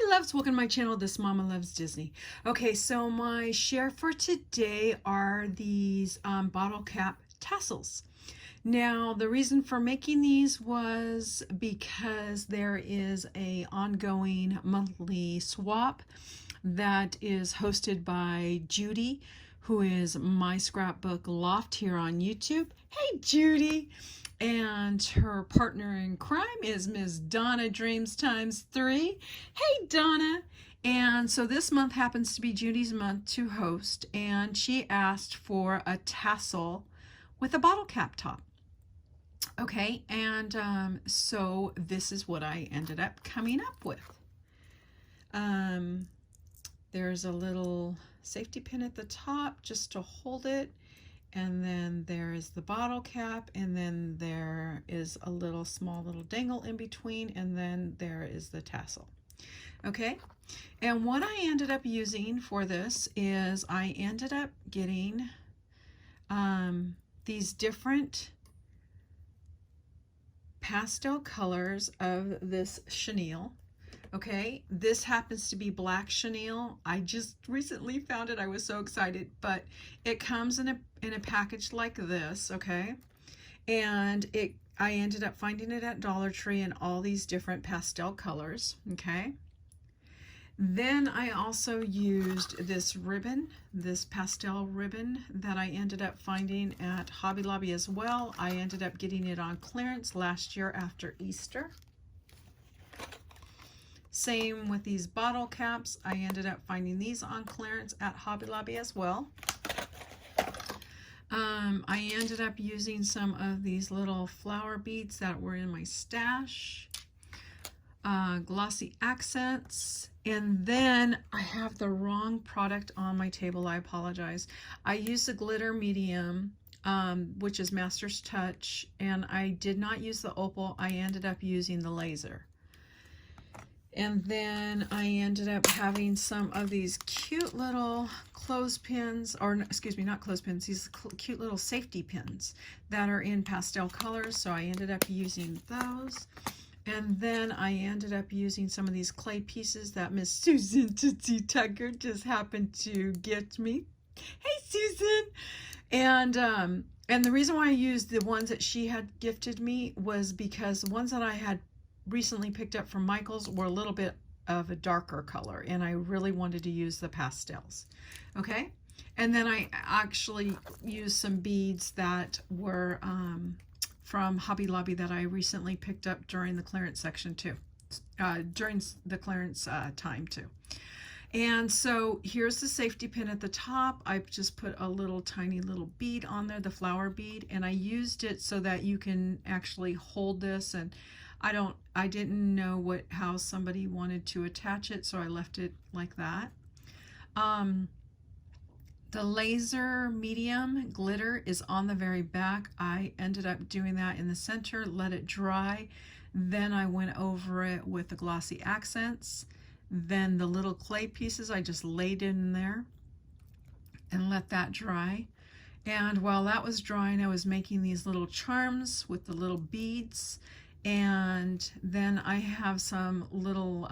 Hi loves, welcome to my channel. This Mama Loves Disney. Okay, so my share for today are these bottle cap tassels. Now the reason for making these was because there is a ongoing monthly swap that is hosted by Judy, who is my Scrapbook Loft here on YouTube. Hey Judy! And her partner in crime is Miss Donna Dreams times 3. Hey Donna! And so this month happens to be Judy's month to host, and she asked for a tassel with a bottle cap top. Okay, and so this is what I ended up coming up with. There's a little safety pin at the top just to hold it, and then there is the bottle cap, and then there is a little small little dangle in between, and then there is the tassel. Okay, and what I ended up using for this is I ended up getting these different pastel colors of this chenille. Okay, this happens to be black chenille. I just recently found it. I was so excited, but it comes in a package like this, okay? And I ended up finding it at Dollar Tree in all these different pastel colors, okay? Then I also used this ribbon, this pastel ribbon that I ended up finding at Hobby Lobby as well. I ended up getting it on clearance last year after Easter. Same with these bottle caps. I ended up finding these on clearance at Hobby Lobby as well. I ended up using some of these little flower beads that were in my stash. Glossy accents. And then I have the wrong product on my table. I apologize. I used the glitter medium, which is Master's Touch, and I did not use the opal. I ended up using the laser. And then I ended up having some of these cute little clothespins, or excuse me, not clothespins, these cute little safety pins that are in pastel colors. So I ended up using those. And then I ended up using some of these clay pieces that Miss Susan Tootsie Tucker just happened to gift me. Hey Susan! And the reason why I used the ones that she had gifted me was because the ones that I had recently picked up from Michael's were a little bit of a darker color, and I really wanted to use the pastels. Okay, and then I actually used some beads that were from Hobby Lobby that I recently picked up during the clearance section too, during the clearance time too. And so here's the safety pin at the top. I just put a little tiny little bead on there, the flower bead, and I used it so that you can actually hold this. And I didn't know how somebody wanted to attach it, so I left it like that. The laser medium glitter is on the very back. I ended up doing that in the center, let it dry. Then I went over it with the glossy accents. Then the little clay pieces I just laid in there and let that dry. And while that was drying, I was making these little charms with the little beads. And then I have some little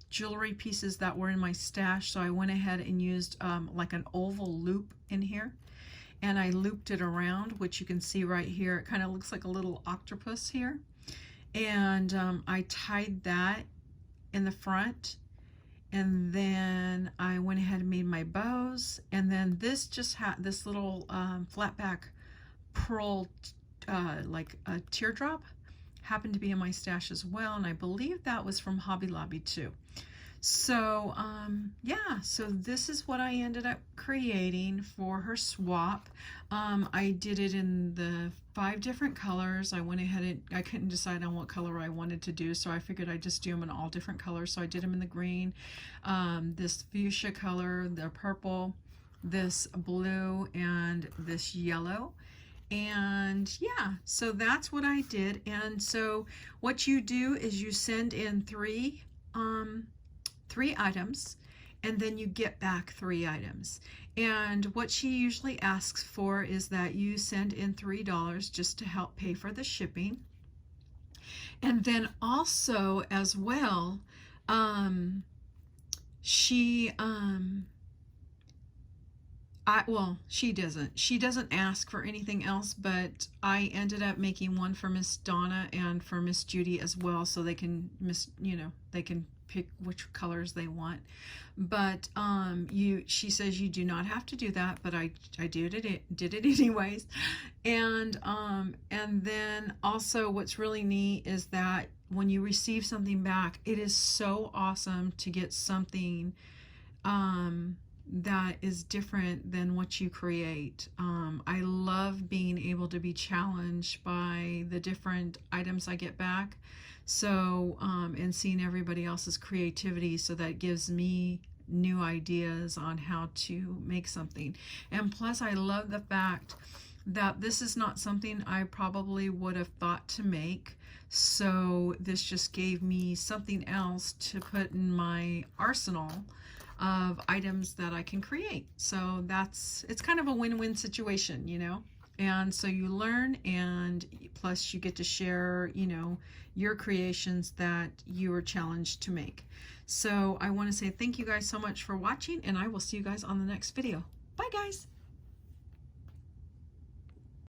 jewelry pieces that were in my stash, so I went ahead and used like an oval loop in here, and I looped it around, which you can see right here. It kind of looks like a little octopus here, and I tied that in the front, and then I went ahead and made my bows. And then this just had this little flat back pearl like a teardrop happened to be in my stash as well, and I believe that was from Hobby Lobby too. So yeah, so this is what I ended up creating for her swap. I did it in the 5 different colors. I went ahead and I couldn't decide on what color I wanted to do, so I figured I'd just do them in all different colors. So I did them in the green, this fuchsia color, the purple, this blue, and this yellow. And yeah, so that's what I did. And so what you do is you send in three items, and then you get back 3 items. And what she usually asks for is that you send in $3 just to help pay for the shipping. And then also as well, she she doesn't. She doesn't ask for anything else, but I ended up making one for Miss Donna and for Miss Judy as well, so they can they can pick which colors they want. But she says you do not have to do that, but I did it anyways. And then also what's really neat is that when you receive something back, it is so awesome to get something that is different than what you create. I love being able to be challenged by the different items I get back. So, and seeing everybody else's creativity, so that gives me new ideas on how to make something. And plus, I love the fact that this is not something I probably would have thought to make. So this just gave me something else to put in my arsenal of items that I can create. So it's kind of a win-win situation, you know. And so you learn, and plus you get to share, your creations that you were challenged to make. So I want to say thank you guys so much for watching, and I will see you guys on the next video. Bye guys.